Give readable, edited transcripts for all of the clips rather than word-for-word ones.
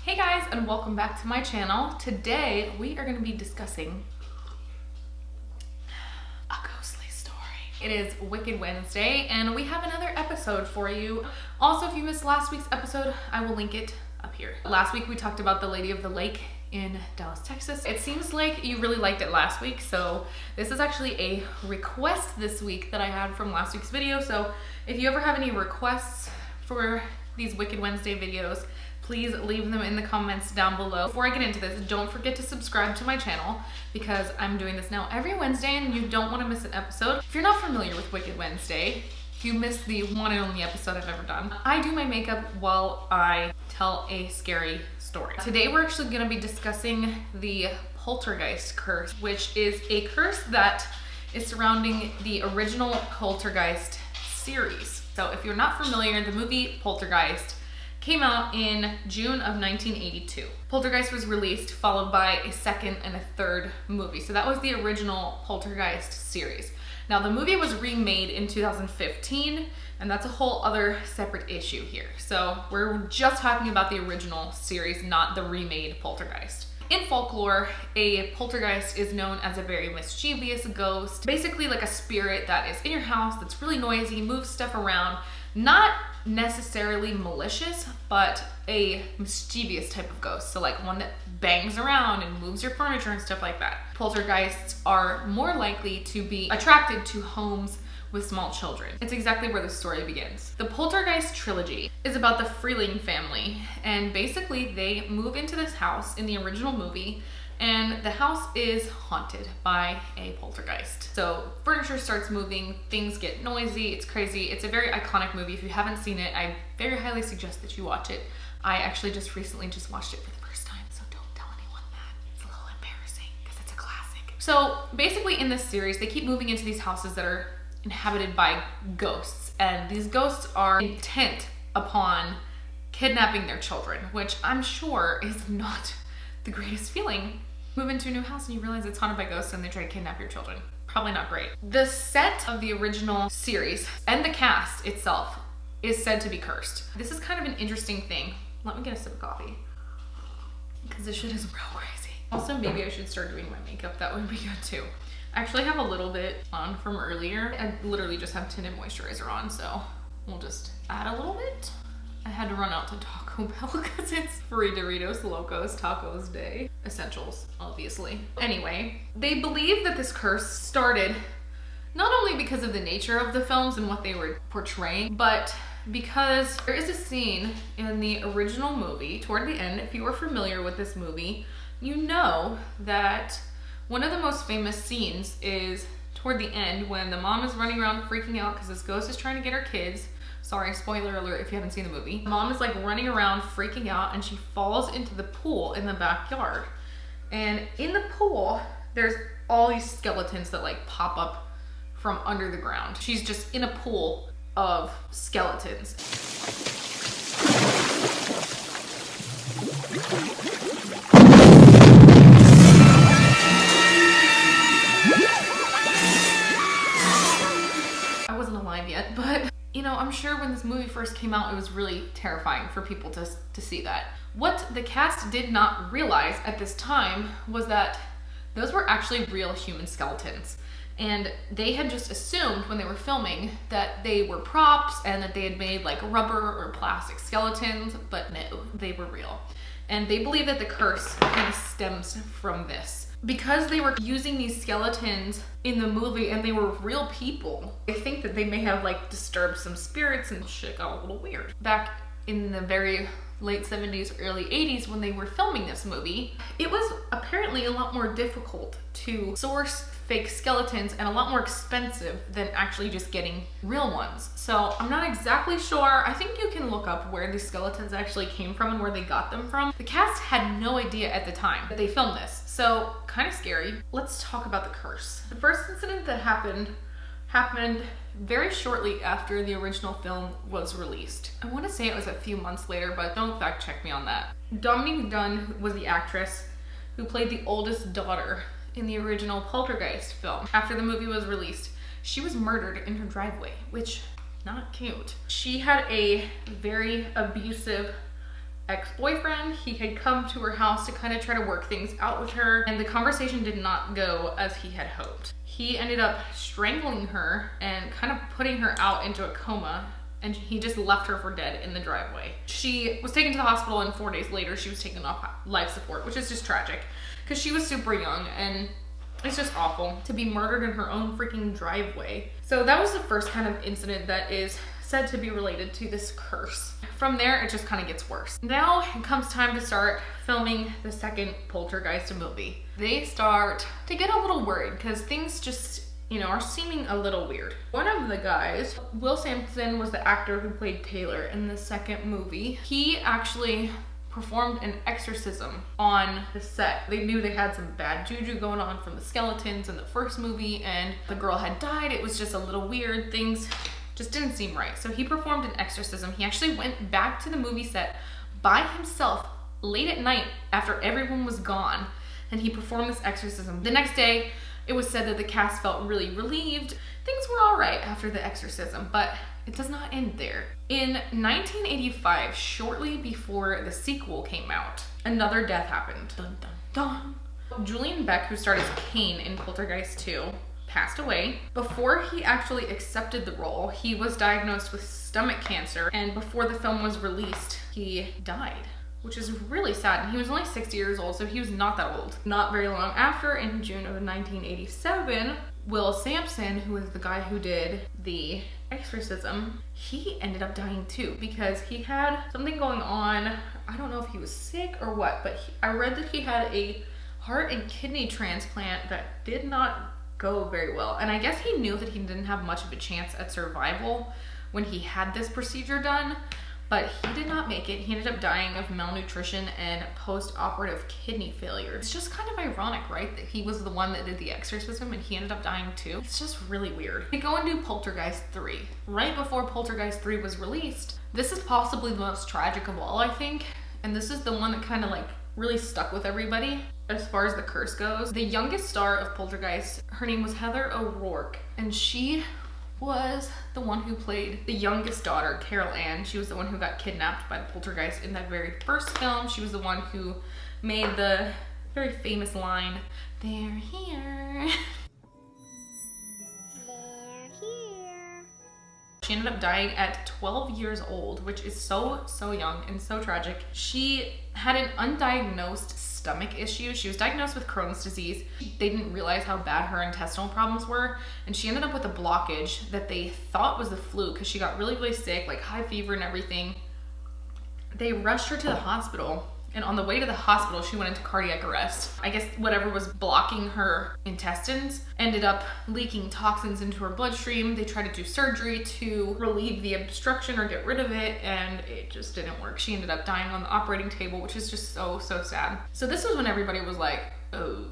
Hey guys, and welcome back to my channel. Today we are going to be discussing a ghostly story. It is Wicked Wednesday and we have another episode for you. Also, if you missed last week's episode, I will link it up here. Last week we talked about the Lady of the Lake in Dallas, Texas. It seems like you really liked it last week, so this is actually a request this week that I had from last week's video. So if you ever have any requests for these Wicked Wednesday videos, please leave them in the comments down below. Before I get into this, don't forget to subscribe to my channel because I'm doing this now every Wednesday and you don't want to miss an episode. If you're not familiar with Wicked Wednesday, you missed the one and only episode I've ever done. I do my makeup while I tell a scary story. Today we're actually going to be discussing the Poltergeist curse, which is a curse that is surrounding the original Poltergeist series. So if you're not familiar, the movie Poltergeist came out in June of 1982. Poltergeist was released, followed by a second and a third movie. So that was the original Poltergeist series. Now the movie was remade in 2015, and that's a whole other separate issue here. So we're just talking about the original series, not the remade Poltergeist. In folklore, a poltergeist is known as a very mischievous ghost, basically like a spirit that is in your house, that's really noisy, moves stuff around, not necessarily malicious, but a mischievous type of ghost. So like one that bangs around and moves your furniture and stuff like that. Poltergeists are more likely to be attracted to homes with small children. It's exactly where the story begins. The Poltergeist trilogy is about the Freeling family, and basically they move into this house in the original movie, and the house is haunted by a poltergeist. So furniture starts moving, things get noisy, it's crazy. It's a very iconic movie. If you haven't seen it, I very highly suggest that you watch it. I actually just recently watched it for the first time, so don't tell anyone that. It's a little embarrassing because it's a classic. So basically in this series, they keep moving into these houses that are inhabited by ghosts, and these ghosts are intent upon kidnapping their children, which I'm sure is not the greatest feeling. Move into a new house and you realize it's haunted by ghosts and they try to kidnap your children. Probably not great. The set of the original series and the cast itself is said to be cursed. This is kind of an interesting thing. Let me get a sip of coffee because this shit is real crazy. Also, maybe I should start doing my makeup. That would be good too. I actually have a little bit on from earlier. I literally just have tinted moisturizer on, so we'll just add a little bit. I had to run out to Taco Bell because it's free Doritos Locos Tacos Day. Essentials, obviously. Anyway, they believe that this curse started not only because of the nature of the films and what they were portraying, but because there is a scene in the original movie toward the end. If you are familiar with this movie, you know that one of the most famous scenes is toward the end when the mom is running around freaking out because this ghost is trying to get her kids. Sorry, spoiler alert if you haven't seen the movie. Mom is like running around freaking out and she falls into the pool in the backyard. And in the pool, there's all these skeletons that like pop up from under the ground. She's just in a pool of skeletons. I wasn't alive yet, but you know, I'm sure when this movie first came out, it was really terrifying for people to see that. What the cast did not realize at this time was that those were actually real human skeletons. And they had just assumed when they were filming that they were props and that they had made like rubber or plastic skeletons, but no, they were real. And they believe that the curse kind of stems from this. Because they were using these skeletons in the movie and they were real people, I think that they may have like disturbed some spirits and shit got a little weird. Back in the very late 70s, early 80s when they were filming this movie, it was apparently a lot more difficult to source fake skeletons and a lot more expensive than actually just getting real ones. So I'm not exactly sure. I think you can look up where these skeletons actually came from and where they got them from. The cast had no idea at the time that they filmed this, so kind of scary. Let's talk about the curse. The first incident that happened very shortly after the original film was released. I want to say it was a few months later, but don't fact check me on that. Dominique Dunne was the actress who played the oldest daughter in the original Poltergeist film. After the movie was released, she was murdered in her driveway, which, not cute. She had a very abusive ex-boyfriend. He had come to her house to kind of try to work things out with her, and the conversation did not go as he had hoped. He ended up strangling her and kind of putting her out into a coma, and he just left her for dead in the driveway. She was taken to the hospital, and 4 days later she was taken off life support, which is just tragic because she was super young, and it's just awful to be murdered in her own freaking driveway. So that was the first kind of incident that is said to be related to this curse. From there, it just kind of gets worse. Now it comes time to start filming the second Poltergeist movie. They start to get a little worried because things just, you know, are seeming a little weird. One of the guys, Will Sampson, was the actor who played Taylor in the second movie. He actually performed an exorcism on the set. They knew they had some bad juju going on from the skeletons in the first movie, and the girl had died. It was just a little weird. Things just didn't seem right. So he performed an exorcism. He actually went back to the movie set by himself late at night after everyone was gone, and he performed this exorcism. The next day, it was said that the cast felt really relieved. Things were all right after the exorcism, but it does not end there. In 1985, shortly before the sequel came out, another death happened. Dun, dun, dun. Julian Beck, who starred as Kane in Poltergeist 2, passed away. Before he actually accepted the role, he was diagnosed with stomach cancer, and before the film was released, he died, which is really sad. And he was only 60 years old, so he was not that old. Not very long after, in June of 1987, Will Sampson, who was the guy who did the exorcism, he ended up dying too because he had something going on. I don't know if he was sick or what, but I read that he had a heart and kidney transplant that did not go very well. And I guess he knew that he didn't have much of a chance at survival when he had this procedure done, but he did not make it. He ended up dying of malnutrition and post-operative kidney failure. It's just kind of ironic, right? That he was the one that did the exorcism and he ended up dying too. It's just really weird. We go and do Poltergeist 3. Right before Poltergeist 3 was released, this is possibly the most tragic of all, I think. And this is the one that kind of like really stuck with everybody as far as the curse goes. The youngest star of Poltergeist, her name was Heather O'Rourke, and she was the one who played the youngest daughter, Carol Ann. She was the one who got kidnapped by the poltergeist in that very first film. She was the one who made the very famous line, "They're here." They're here. She ended up dying at 12 years old, which is so young and so tragic. She had an undiagnosed stomach issue. She was diagnosed with Crohn's disease. They didn't realize how bad her intestinal problems were, and she ended up with a blockage that they thought was the flu because she got really sick, like high fever and everything. They rushed her to the hospital, and on the way to the hospital, she went into cardiac arrest. I guess whatever was blocking her intestines ended up leaking toxins into her bloodstream. They tried to do surgery to relieve the obstruction or get rid of it, and it just didn't work. She ended up dying on the operating table, which is just so sad. So this was when everybody was like, oh,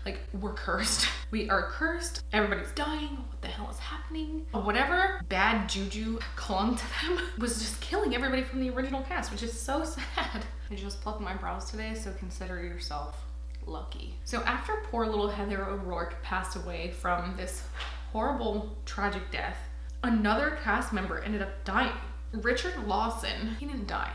like, we're cursed. We are cursed. Everybody's dying. What the hell is happening? Whatever bad juju clung to them was just killing everybody from the original cast, which is so sad. I just plucked my brows today, so consider yourself lucky. So after poor little Heather O'Rourke passed away from this horrible, tragic death, another cast member ended up dying. Richard Lawson, he didn't die,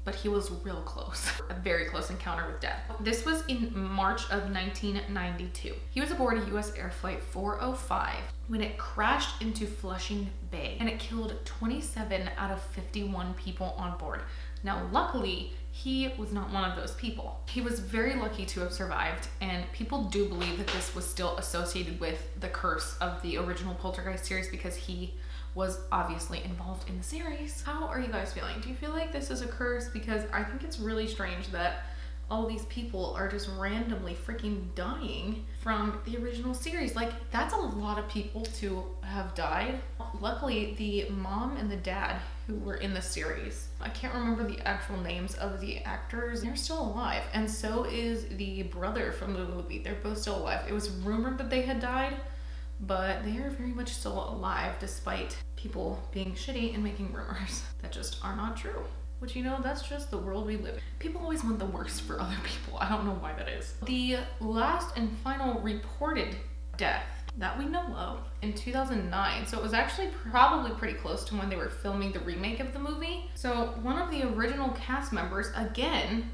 but he was real close. A very close encounter with death. This was in March of 1992. He was aboard a US Air Flight 405 when it crashed into Flushing Bay, and it killed 27 out of 51 people on board. Now, luckily, he was not one of those people. He was very lucky to have survived, and people do believe that this was still associated with the curse of the original Poltergeist series because he was obviously involved in the series. How are you guys feeling? Do you feel like this is a curse? Because I think it's really strange that all these people are just randomly freaking dying from the original series. Like, that's a lot of people to have died. Luckily, the mom and the dad who were in the series, I can't remember the actual names of the actors, they're still alive. And so is the brother from the movie. They're both still alive. It was rumored that they had died, but they are very much still alive despite people being shitty and making rumors that just are not true. Which, you know, that's just the world we live in. People always want the worst for other people. I don't know why that is. The last and final reported death that we know of in 2009. So it was actually probably pretty close to when they were filming the remake of the movie. So one of the original cast members, again,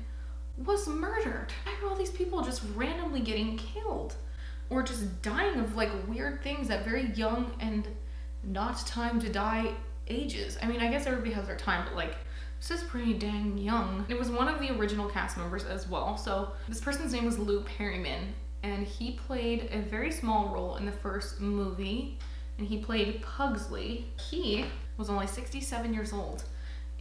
was murdered. Why are all these people just randomly getting killed? Or just dying of like weird things at very young and not time to die ages. I mean, I guess everybody has their time, but like, this is pretty dang young. It was one of the original cast members as well. So this person's name was Lou Perryman, and he played a very small role in the first movie, and he played Pugsley. He was only 67 years old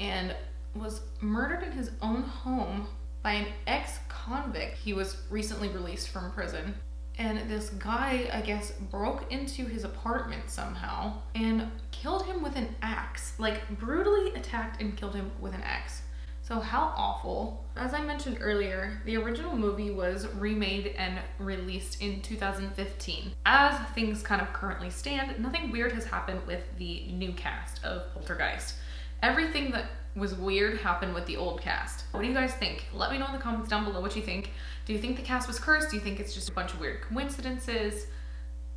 and was murdered in his own home by an ex-convict. He was recently released from prison. And this guy, I guess, broke into his apartment somehow and killed him with an axe. Like, brutally attacked and killed him with an axe. So how awful. As I mentioned earlier, the original movie was remade and released in 2015. As things kind of currently stand, nothing weird has happened with the new cast of Poltergeist. Everything that was weird happened with the old cast. What do you guys think? Let me know in the comments down below what you think. Do you think the cast was cursed? Do you think it's just a bunch of weird coincidences?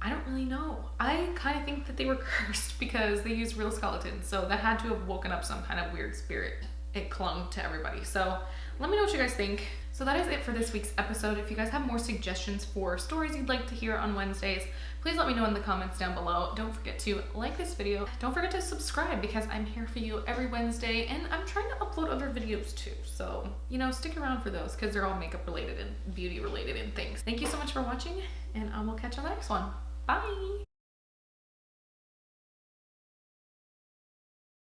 I don't really know. I kind of think that they were cursed because they used real skeletons, so that had to have woken up some kind of weird spirit. It clung to everybody. So let me know what you guys think. So that is it for this week's episode. If you guys have more suggestions for stories you'd like to hear on Wednesdays, please let me know in the comments down below. Don't forget to like this video. Don't forget to subscribe because I'm here for you every Wednesday, and I'm trying to upload other videos too. So, you know, stick around for those because they're all makeup related and beauty related and things. Thank you so much for watching, and I will catch you on the next one. Bye.